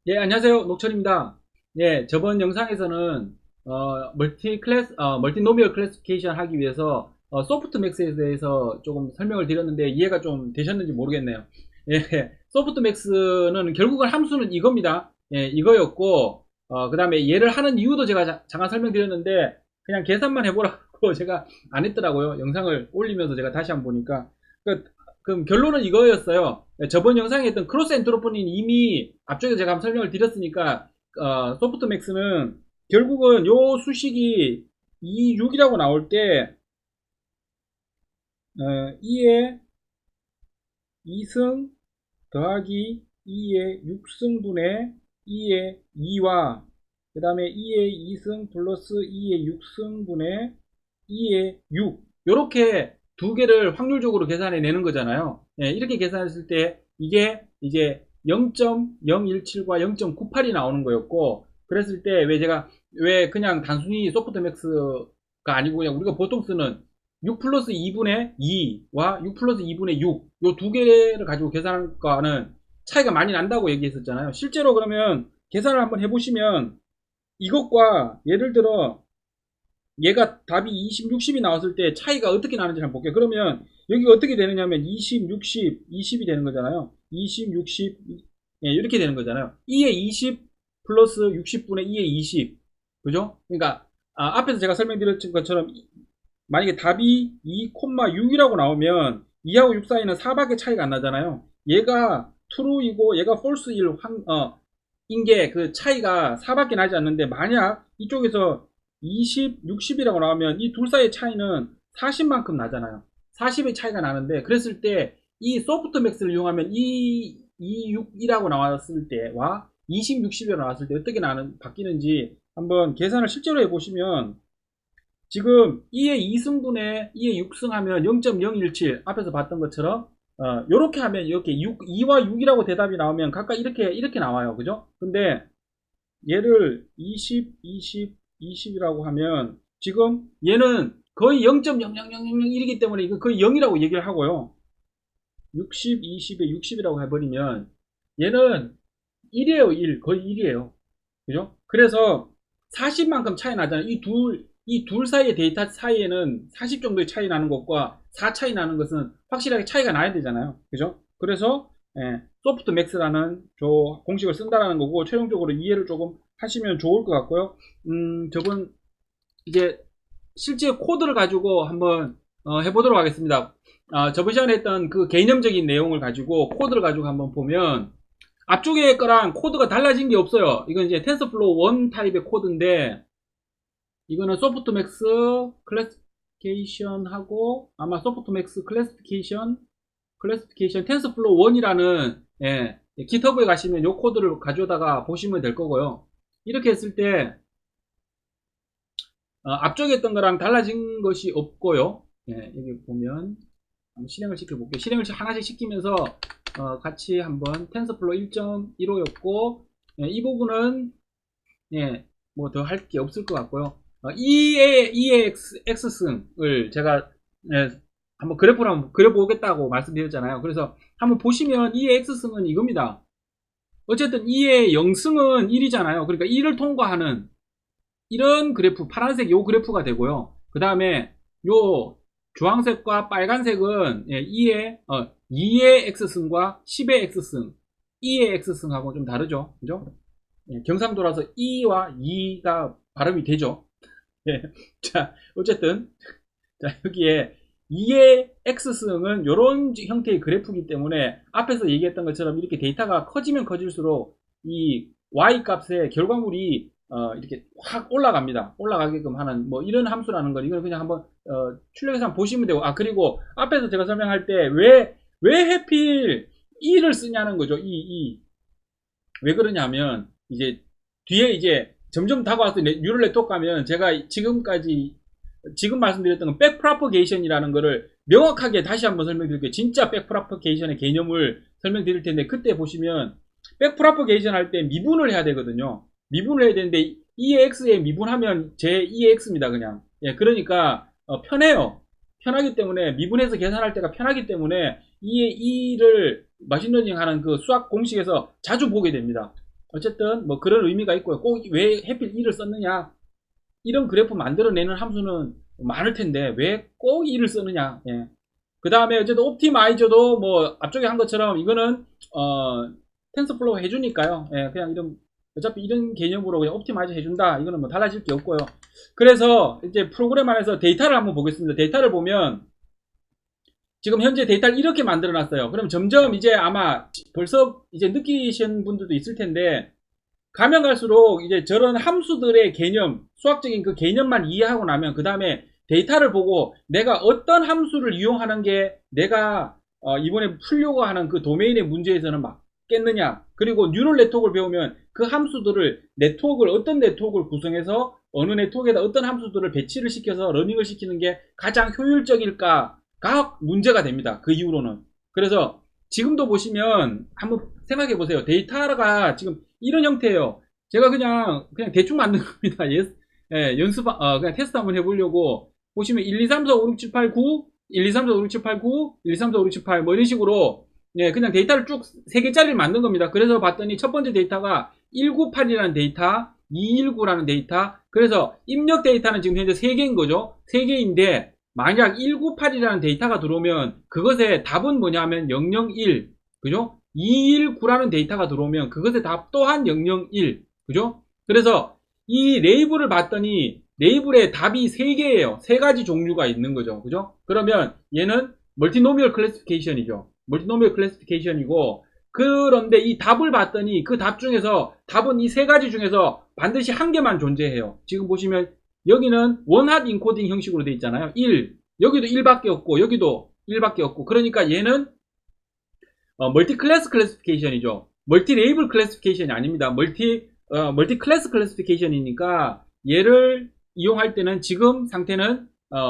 예, 안녕하세요. 녹철입니다. 예, 저번 영상에서는 멀티노미얼 클래시피케이션 하기 위해서 소프트맥스에 대해서 조금 설명을 드렸는데 이해가 좀 되셨는지 모르겠네요. 예, 소프트맥스는 결국은 함수는 이겁니다. 예, 이거였고 그 다음에 얘를 하는 이유도 제가 잠깐 설명드렸는데 그냥 계산만 해보라고 제가 안 했더라고요. 영상을 올리면서 제가 다시 한번 보니까 그, 그럼 결론은 이거였어요. 저번 영상에 했던 크로스 엔트로피는 이미 앞쪽에 제가 한번 설명을 드렸으니까 소프트맥스는 결국은 요 수식이 2,6이라고 나올 때 2의 2승 더하기 2의 6승분의 2의 2와 그 다음에 2의 2승 플러스 2의 6승분의 2의 6 요렇게 두 개를 확률적으로 계산해 내는 거잖아요. 예, 이렇게 계산했을 때 이게 이제 0.017과 0.98이 나오는 거였고 그랬을 때 왜 그냥 단순히 소프트맥스가 아니고 그냥 우리가 보통 쓰는 6 플러스 2분의 2와 6 플러스 2분의 6 요 두 개를 가지고 계산할 거는 차이가 많이 난다고 얘기했었잖아요. 실제로 그러면 계산을 한번 해보시면 이것과 예를 들어 얘가 답이 20, 60이 나왔을 때 차이가 어떻게 나는지 한번 볼게요. 그러면 여기가 어떻게 되느냐면 20, 60, 20이 되는 거잖아요. 20, 60, 예, 이렇게 되는 거잖아요. 2의 20 플러스 60분의 2의 20. 그죠? 그러니까 앞에서 제가 설명드렸던 것처럼 만약에 답이 2,6이라고 나오면 2하고 6 사이는 4밖에 차이가 안 나잖아요. 얘가 true이고 얘가 false일 인게 그 차이가 4밖에 나지 않는데 만약 이쪽에서 20, 60이라고 나오면 이 둘 사이의 차이는 40만큼 나잖아요. 40의 차이가 나는데 그랬을 때 이 소프트맥스를 이용하면 6이라고 나왔을 때와 20, 60이라고 나왔을 때 어떻게 바뀌는지 한번 계산을 실제로 해보시면 지금 2의 2승분의 2의 6승 하면 0.017 앞에서 봤던 것처럼 요렇게 하면 이렇게 2와 6이라고 대답이 나오면 각각 이렇게 나와요. 그죠? 근데 얘를 20, 20, 20이라고 하면 지금 얘는 거의 0.00001이기 때문에 이거 거의 0이라고 얘기를 하고요. 60, 20에 60이라고 해버리면 얘는 1이에요. 1. 거의 1이에요. 그죠? 그래서 40만큼 차이 나잖아요. 이 둘 사이의 데이터 사이에는 40 정도의 차이 나는 것과 4 차이 나는 것은 확실하게 차이가 나야 되잖아요. 그죠? 그래서 소프트 맥스라는 공식을 쓴다라는 거고 최종적으로 이해를 조금 하시면 좋을 것 같고요. 저번 이제 실제 코드를 가지고 한번 해보도록 하겠습니다. 저번 시간에 했던 그 개념적인 내용을 가지고 코드를 가지고 한번 보면 앞쪽에 거랑 코드가 달라진 게 없어요. 이건 이제 텐서플로우 1 타입의 코드인데 이거는 소프트맥스 클래시피케이션하고 아마 소프트맥스 클래시피케이션 텐서플로우 1이라는 GitHub에 가시면 이 코드를 가져다가 보시면 될 거고요. 이렇게 했을 때 앞쪽에 했던 거랑 달라진 것이 없고요. 여기 보면 한번 실행을 시켜볼게요. 실행을 하나씩 시키면서 같이 한번 텐서플로우 1.15였고 이 부분은 뭐 더 할 게 없을 것 같고요. 2의 x승을 제가 한번 그래프를 한번 그려보겠다고 말씀드렸잖아요. 그래서 한번 보시면 2의 x승은 이겁니다. 어쨌든 2의 0승은 1이잖아요. 그러니까 1을 통과하는 이런 그래프, 파란색 요 그래프가 되고요. 그 다음에 요 주황색과 빨간색은 2의 x승과 10의 x승, 2의 x승하고 좀 다르죠. 그죠? 경상도라서 2와 2가 발음이 되죠. 예. 자, 어쨌든, 자, 여기에 2의 x승은 이런 형태의 그래프이기 때문에 앞에서 얘기했던 것처럼 이렇게 데이터가 커지면 커질수록 이 y 값의 결과물이 이렇게 확 올라갑니다. 올라가게끔 하는 뭐 이런 함수라는 걸 이걸 그냥 한번 출력해서 한번 보시면 되고 그리고 앞에서 제가 설명할 때 왜 해필 2를 쓰냐는 거죠. 왜 그러냐면 이제 뒤에 이제 점점 다가와서 뉴럴 네트워크 가면 제가 지금 말씀드렸던 건 백프로퍼게이션이라는 거를 명확하게 다시 한번 설명드릴게요. 진짜 백프로퍼게이션의 개념을 설명드릴 텐데 그때 보시면 백프로퍼게이션 할 때 미분을 해야 되거든요. 미분을 해야 되는데 2의 x에 미분하면 제 2의 x입니다. 그냥. 그러니까 편해요. 편하기 때문에 미분해서 계산할 때가 편하기 때문에 2의 2를 머신러닝 하는 그 수학 공식에서 자주 보게 됩니다. 어쨌든 뭐 그런 의미가 있고요. 꼭 왜 해필 2를 썼느냐, 이런 그래프 만들어내는 함수는 많을 텐데 왜 꼭 2를 쓰느냐. 예. 그 다음에 어쨌든 옵티마이저도 뭐 앞쪽에 한 것처럼 이거는 텐서플로우 해주니까요. 예, 그냥 이런 어차피 이런 개념으로 그냥 옵티마이저 해준다. 이거는 뭐 달라질 게 없고요. 그래서 이제 프로그램 안에서 데이터를 한번 보겠습니다. 데이터를 보면 지금 현재 데이터를 이렇게 만들어 놨어요. 그럼 점점 이제 아마 벌써 이제 느끼신 분들도 있을 텐데, 가면 갈수록 이제 저런 함수들의 개념, 수학적인 그 개념만 이해하고 나면 그 다음에 데이터를 보고 내가 어떤 함수를 이용하는 게 내가 이번에 풀려고 하는 그 도메인의 문제에서는 맞겠느냐, 그리고 뉴럴 네트워크를 배우면 그 함수들을 어떤 네트워크를 구성해서 어느 네트워크에다 어떤 함수들을 배치를 시켜서 러닝을 시키는 게 가장 효율적일까가 문제가 됩니다. 그 이후로는. 그래서 지금도 보시면 한번 생각해 보세요. 데이터가 지금 이런 형태예요. 제가 그냥 대충 만든 겁니다. 예, 그냥 테스트 한번 해보려고. 보시면 1, 2, 3, 4, 5, 6, 7, 8, 9, 1, 2, 3, 4, 5, 6, 7, 8, 9, 1, 2, 3, 4, 5, 6, 7, 8, 뭐 이런 식으로, 예, 그냥 데이터를 쭉 3개짜리를 만든 겁니다. 그래서 봤더니 첫 번째 데이터가 198이라는 데이터, 219라는 데이터, 그래서 입력 데이터는 지금 현재 3개인 거죠. 3개인데, 만약 198이라는 데이터가 들어오면 그것의 답은 뭐냐면 001, 그죠? 219라는 데이터가 들어오면 그것의 답 또한 001, 그죠? 그래서 이 레이블을 봤더니 레이블의 답이 3개예요. 3가지 종류가 있는 거죠. 그죠? 그러면 얘는 멀티노미얼 클래시피케이션이죠. 멀티노미얼 클래시피케이션이고, 그런데 이 답을 봤더니 그 답 중에서 답은 이 3가지 중에서 반드시 한 개만 존재해요. 지금 보시면 여기는 원핫 인코딩 형식으로 되어 있잖아요. 1. 여기도 1밖에 없고 여기도 1밖에 없고, 그러니까 얘는 멀티 클래스 클래시피케이션이죠. 멀티 레이블 클래시피케이션이 아닙니다. 멀티 클래스 클래시피케이션이니까 얘를 이용할 때는 지금 상태는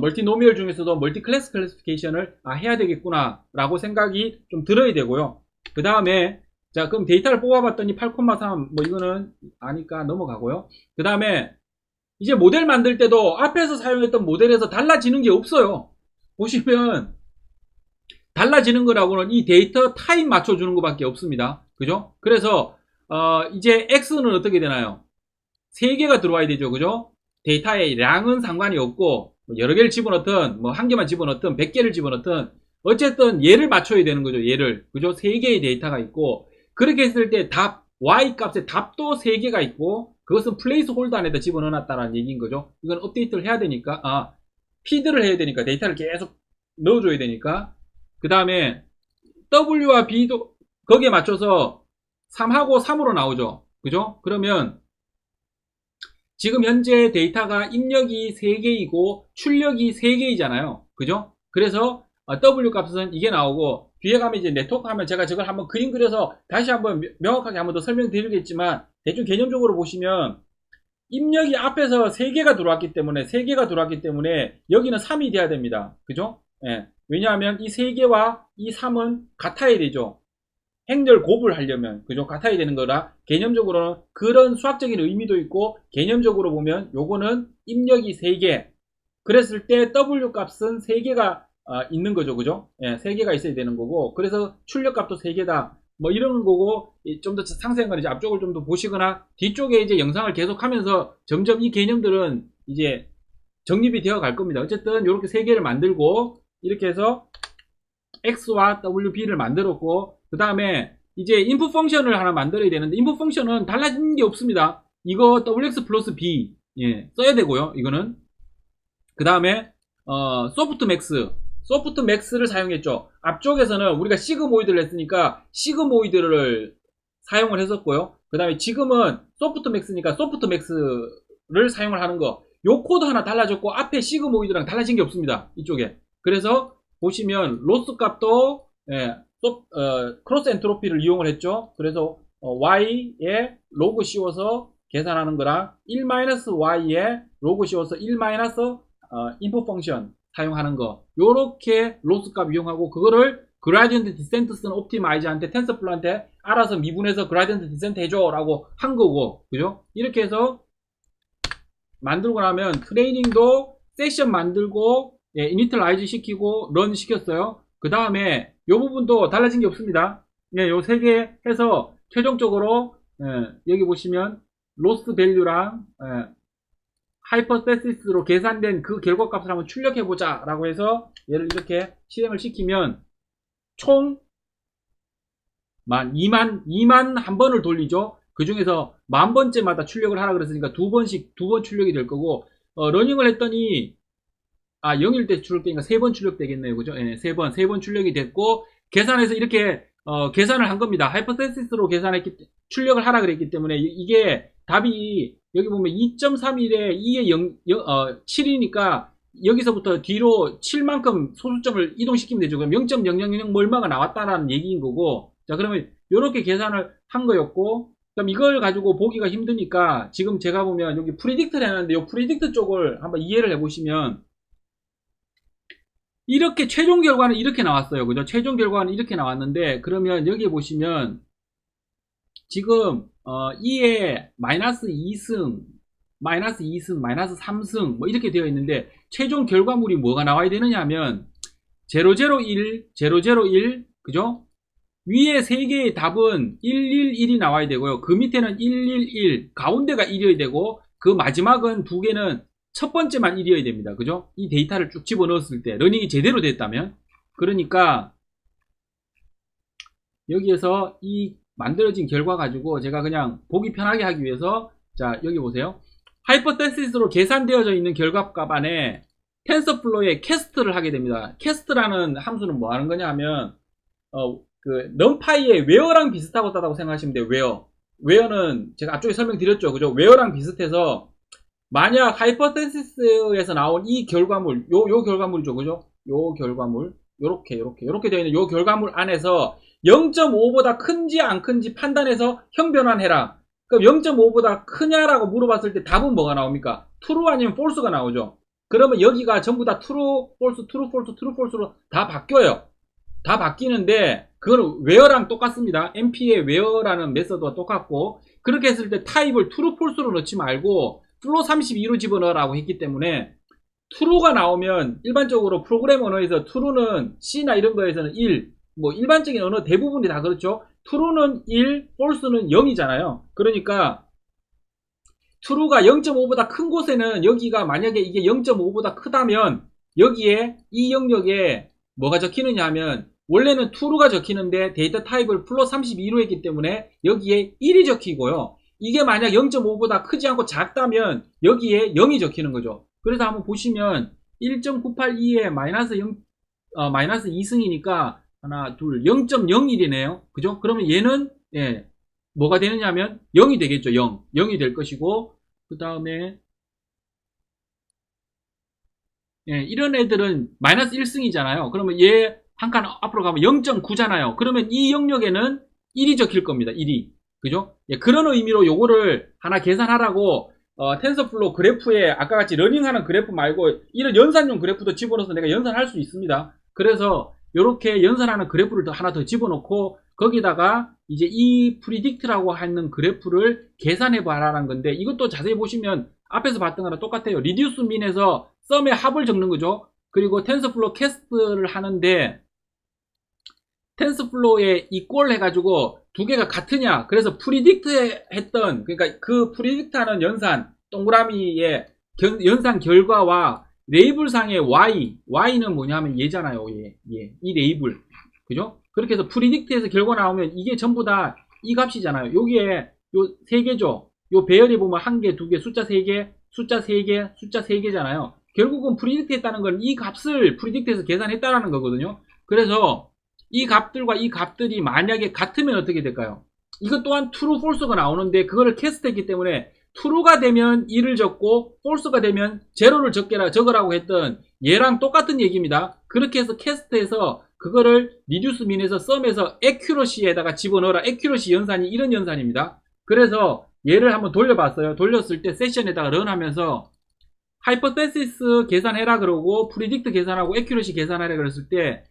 멀티노미얼 중에서도 멀티 클래스 클래시피케이션을 해야 되겠구나 라고 생각이 좀 들어야 되고요. 그 다음에 자, 그럼 데이터를 뽑아봤더니 8,3, 뭐 이거는 아니까 넘어가고요. 그 다음에 이제 모델 만들 때도 앞에서 사용했던 모델에서 달라지는 게 없어요. 보시면 달라지는 거라고는 이 데이터 타입 맞춰주는 것밖에 없습니다. 그죠? 그래서 이제 X는 어떻게 되나요? 3개가 들어와야 되죠. 그죠? 데이터의 양은 상관이 없고, 뭐 여러 개를 집어넣든 뭐 한 개만 집어넣든 100개를 집어넣든 어쨌든 얘를 맞춰야 되는 거죠. 얘를. 그죠? 3개의 데이터가 있고, 그렇게 했을 때 답, Y 값의 답도 3개가 있고, 그것은 플레이스 홀더 안에다 집어넣어놨다는 얘기인 거죠. 이건 업데이트를 해야 되니까, 피드를 해야 되니까, 데이터를 계속 넣어줘야 되니까. 그 다음에 W와 B도 거기에 맞춰서 3하고 3으로 나오죠. 그죠? 그러면 지금 현재 데이터가 입력이 3개이고 출력이 3개이잖아요. 그죠? 그래서 W 값은 이게 나오고, 뒤에 가면 이제 네트워크 하면 제가 저걸 한번 그림 그려서 다시 한번 명확하게 한번 더 설명드리겠지만, 대충 개념적으로 보시면 입력이 앞에서 3개가 들어왔기 때문에 여기는 3이 돼야 됩니다. 그죠? 예. 왜냐하면 이 3개와 이 3은 같아야 되죠. 행렬 곱을 하려면, 그죠? 같아야 되는 거라 개념적으로는 그런 수학적인 의미도 있고, 개념적으로 보면 요거는 입력이 3개, 그랬을 때 W 값은 3개가 있는 거죠. 그죠? 예, 3개가 있어야 되는 거고, 그래서 출력 값도 3개다. 뭐 이런 거고, 좀 더 상세한 건 이제 앞쪽을 좀 더 보시거나 뒤쪽에 이제 영상을 계속 하면서 점점 이 개념들은 이제 정립이 되어 갈 겁니다. 어쨌든 이렇게 3개를 만들고, 이렇게 해서 X와 WB를 만들었고, 그 다음에 이제 인풋 펑션을 하나 만들어야 되는데, 인풋 펑션은 달라진 게 없습니다. 이거 WX 플러스 B, 예, 써야 되고요. 이거는 그 다음에 소프트맥스를 사용했죠. 앞쪽에서는 우리가 시그모이드를 했으니까 시그모이드를 사용을 했었고요. 그 다음에 지금은 소프트맥스니까 소프트맥스를 사용을 하는 거, 요 코드 하나 달라졌고 앞에 시그모이드랑 달라진 게 없습니다. 이쪽에. 그래서 보시면 로스 값도 크로스 엔트로피를 이용을 했죠. 그래서 y에 로그 씌워서 계산하는 거랑 1-y에 로그 씌워서 1- 인풋 펑션 사용하는 거, 요렇게 로스 값 이용하고, 그거를 그라디언트 디센트 쓴 옵티마이저한테, 텐서플로우한테 알아서 미분해서 그라디언트 디센트 해줘 라고 한 거고, 그죠? 이렇게 해서 만들고 나면 트레이닝도 세션 만들고, 예, 이니셜라이즈 시키고 런 시켰어요. 그 다음에 요 부분도 달라진 게 없습니다. 예, 요 3개 해서 최종적으로 여기 보시면 로스 밸류랑 하이퍼테시스로 계산된 그 결과값을 한번 출력해보자 라고 해서 얘를 이렇게 실행을 시키면 총 2만 한 번을 돌리죠. 그 중에서 10,000번째마다 출력을 하라 그랬으니까 두 번 출력이 될 거고, 러닝을 했더니 0일 때 출력되니까 3번 출력되겠네요. 그죠? 예, 3번 출력이 됐고, 계산해서 이렇게 계산을 한 겁니다. 하이퍼테시스로 출력을 하라 그랬기 때문에 이게 답이 여기 보면 2.31에 2에 7이니까 여기서부터 뒤로 7만큼 소수점을 이동시키면 되죠. 그럼 0.0000 뭐 얼마가 나왔다라는 얘기인 거고, 자, 그러면 이렇게 계산을 한 거였고, 그럼 이걸 가지고 보기가 힘드니까 지금 제가 보면 여기 프리딕트를 해놨는데 이 프리딕트 쪽을 한번 이해를 해보시면 이렇게 최종 결과는 이렇게 나왔어요. 그죠? 최종 결과는 이렇게 나왔는데, 그러면 여기에 보시면 지금 2에 마이너스 2승, 마이너스 2승, 마이너스 3승 뭐 이렇게 되어 있는데 최종 결과물이 뭐가 나와야 되느냐 하면 001, 001, 그죠? 위에 3개의 답은 111이 나와야 되고요. 그 밑에는 111, 가운데가 1이어야 되고 그 마지막은 2개는 첫 번째만 1이어야 됩니다. 그죠? 이 데이터를 쭉 집어넣었을 때 러닝이 제대로 됐다면. 그러니까 여기에서 이 만들어진 결과 가지고 제가 그냥 보기 편하게 하기 위해서, 자, 여기 보세요. 하이퍼테시스로 계산되어져 있는 결과값 안에 텐서플로우에 캐스트를 하게 됩니다. 캐스트라는 함수는 뭐 하는 거냐 하면 그 numPy의 웨어랑 비슷하다고 생각하시면 돼요. 웨어는 제가 앞쪽에 설명드렸죠. 그죠? 웨어랑 비슷해서 만약 하이퍼테시스에서 나온 이 결과물, 요 결과물이죠. 그죠? 요 결과물, 요렇게 되어 있는 요 결과물 안에서 0.5보다 큰지 안 큰지 판단해서 형변환해라. 그럼 0.5보다 크냐라고 물어봤을 때 답은 뭐가 나옵니까? true 아니면 false가 나오죠. 그러면 여기가 전부 다 true, false, true, false, true, false로 다 바뀌어요. 다 바뀌는데 그거는 웨어랑 똑같습니다. NP의 웨어라는 메서드와 똑같고, 그렇게 했을 때 타입을 true, false로 넣지 말고 flow 32로 집어넣으라고 했기 때문에 true가 나오면 일반적으로 프로그램 언어에서 true는 C나 이런 거에서는 1, 뭐 일반적인 언어 대부분이 다 그렇죠. true는 1, false는 0이잖아요. 그러니까 true가 0.5보다 큰 곳에는 여기가 만약에 이게 0.5보다 크다면 여기에 이 영역에 뭐가 적히느냐 하면 원래는 true가 적히는데 데이터 타입을 flow 32로 했기 때문에 여기에 1이 적히고요. 이게 만약 0.5보다 크지 않고 작다면 여기에 0이 적히는 거죠. 그래서 한번 보시면 1.982에 마이너스 2승이니까 하나, 둘, 0.01이네요. 그죠? 그러면 얘는, 예, 뭐가 되느냐 하면 0이 되겠죠. 0이 될 것이고, 그 다음에, 예, 이런 애들은 마이너스 1승이잖아요. 그러면 얘 한 칸 앞으로 가면 0.9잖아요. 그러면 이 영역에는 1이 적힐 겁니다. 1이. 그죠? 예, 그런 의미로 요거를 하나 계산하라고, 텐서플로우 그래프에 아까 같이 러닝하는 그래프 말고 이런 연산용 그래프도 집어넣어서 내가 연산할 수 있습니다. 그래서 이렇게 연산하는 그래프를 하나 더 집어넣고 거기다가 이제 이 프리딕트라고 하는 그래프를 계산해 봐라는 건데, 이것도 자세히 보시면 앞에서 봤던 거랑 똑같아요. 리듀스 민에서 썸의 합을 적는 거죠. 그리고 텐서플로우 캐스트를 하는데 텐서플로우에 이꼴 해가지고 두 개가 같으냐, 그래서 프리딕트 했던, 그러니까 그 프리딕트 하는 연산 동그라미의 연산 결과와 레이블상의 Y는 뭐냐면 얘잖아요. 이 레이블. 그죠? 그렇게 해서 프리딕트에서 결과 나오면 이게 전부 다 이 값이잖아요. 여기에 요 3개죠. 요 배열에 보면 1개, 2개, 숫자 3개, 숫자 3개, 숫자 3개잖아요. 결국은 프리딕트 했다는 건 이 값을 프리딕트에서 계산했다라는 거거든요. 그래서 이 값들과 이 값들이 만약에 같으면 어떻게 될까요? 이것 또한 true, false가 나오는데 그거를 캐스트했기 때문에 true가 되면 1을 적고 false가 되면 0를 적으라고 했던 얘랑 똑같은 얘기입니다. 그렇게 해서 캐스트해서 그거를 reduce min에서 sum에서 accuracy에다가 집어넣어라. accuracy 연산이 이런 연산입니다. 그래서 얘를 한번 돌려봤어요. 돌렸을 때 세션에다가 런하면서 하이퍼테시스 계산해라 그러고 프리딕트 계산하고 accuracy 계산하라 그랬을 때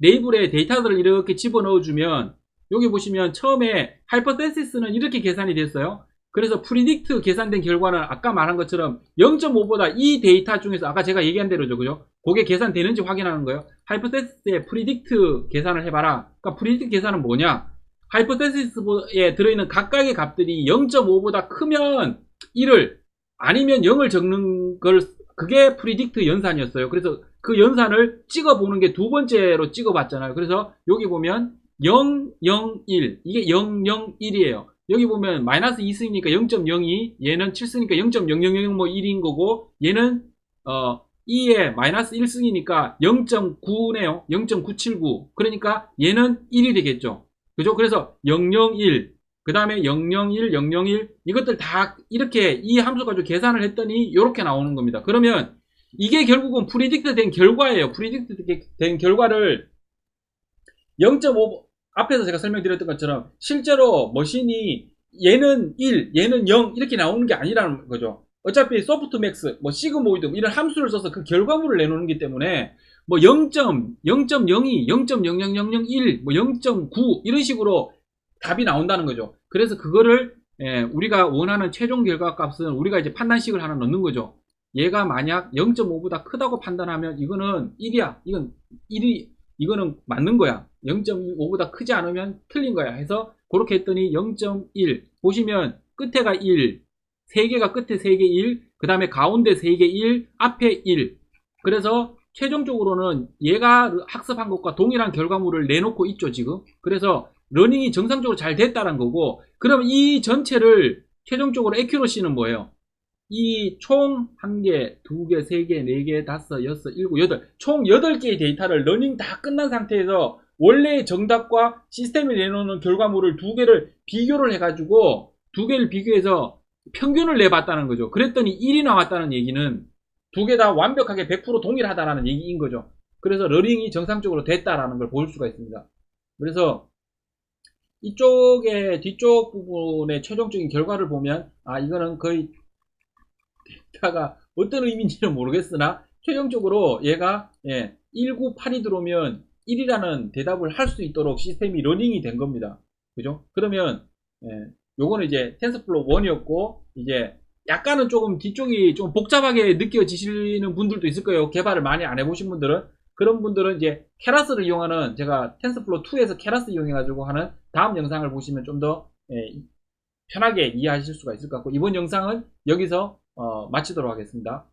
레이블에 데이터들을 이렇게 집어넣어주면 여기 보시면 처음에 하이퍼테시스는 이렇게 계산이 됐어요. 그래서 프리딕트 계산된 결과는 아까 말한 것처럼 0.5보다 이 데이터 중에서 아까 제가 얘기한 대로죠. 그죠? 그게 계산되는지 확인하는 거예요. 하이퍼테시스에 프리딕트 계산을 해봐라. 그러니까 프리딕트 계산은 뭐냐? 하이포테시스에 들어있는 각각의 값들이 0.5보다 크면 1을 아니면 0을 적는 걸 그게 프리딕트 연산이었어요. 그래서 그 연산을 찍어보는 게 두 번째로 찍어봤잖아요. 그래서 여기 보면 0, 0, 1 이게 0, 0, 1이에요. 여기 보면 마이너스 2승이니까 0.02 얘는 7승이니까 0.0000 뭐 1인 거고 얘는 2에 마이너스 1승이니까 0.9네요. 0.979 그러니까 얘는 1이 되겠죠. 그죠? 그래서 001 그 다음에 001, 001 이것들 다 이렇게 이 함수 가지고 계산을 했더니 이렇게 나오는 겁니다. 그러면 이게 결국은 프리딕트 된 결과예요. 프리딕트 된 결과를 0.5 앞에서 제가 설명드렸던 것처럼 실제로 머신이 얘는 1, 얘는 0 이렇게 나오는 게 아니라는 거죠. 어차피 소프트맥스, 뭐 시그모이드 이런 함수를 써서 그 결과물을 내놓는 기 때문에 뭐 0.0.02, 0.00001, 뭐 0.9 이런 식으로 답이 나온다는 거죠. 그래서 그거를 우리가 원하는 최종 결과 값은 우리가 이제 판단식을 하나 넣는 거죠. 얘가 만약 0.5보다 크다고 판단하면 이거는 1이야. 이거는 맞는 거야. 0.5보다 크지 않으면 틀린 거야. 해서 그렇게 했더니 0.1 보시면 끝에가 1 3개가 끝에 3개 1 그 다음에 가운데 3개 1 앞에 1 그래서 최종적으로는 얘가 학습한 것과 동일한 결과물을 내놓고 있죠 지금. 그래서 러닝이 정상적으로 잘 됐다는 거고 그럼 이 전체를 최종적으로 애큐러시는 뭐예요? 이 총 1개, 2개, 3개, 4개, 5, 6, 7, 8 총 8개의 데이터를 러닝 다 끝난 상태에서 원래의 정답과 시스템이 내놓는 결과물을 2개를 비교를 해가지고 2개를 비교해서 평균을 내봤다는 거죠. 그랬더니 1이 나왔다는 얘기는 2개 다 완벽하게 100% 동일하다는 얘기인 거죠. 그래서 러닝이 정상적으로 됐다라는 걸 볼 수가 있습니다. 그래서 이쪽에 뒤쪽 부분의 최종적인 결과를 보면 이거는 거의 데이터가 어떤 의미인지는 모르겠으나 최종적으로 얘가 198이 들어오면 1이라는 대답을 할 수 있도록 시스템이 러닝이 된 겁니다. 그죠? 그러면 요거는 이제 텐서플로우 1이었고 이제 약간은 조금 뒤쪽이 좀 복잡하게 느껴지시는 분들도 있을 거예요. 개발을 많이 안 해보신 분들은. 그런 분들은 이제 케라스를 이용하는 제가 텐서플로우 2에서 케라스 이용해가지고 하는 다음 영상을 보시면 좀 더 편하게 이해하실 수가 있을 것 같고 이번 영상은 여기서 마치도록 하겠습니다.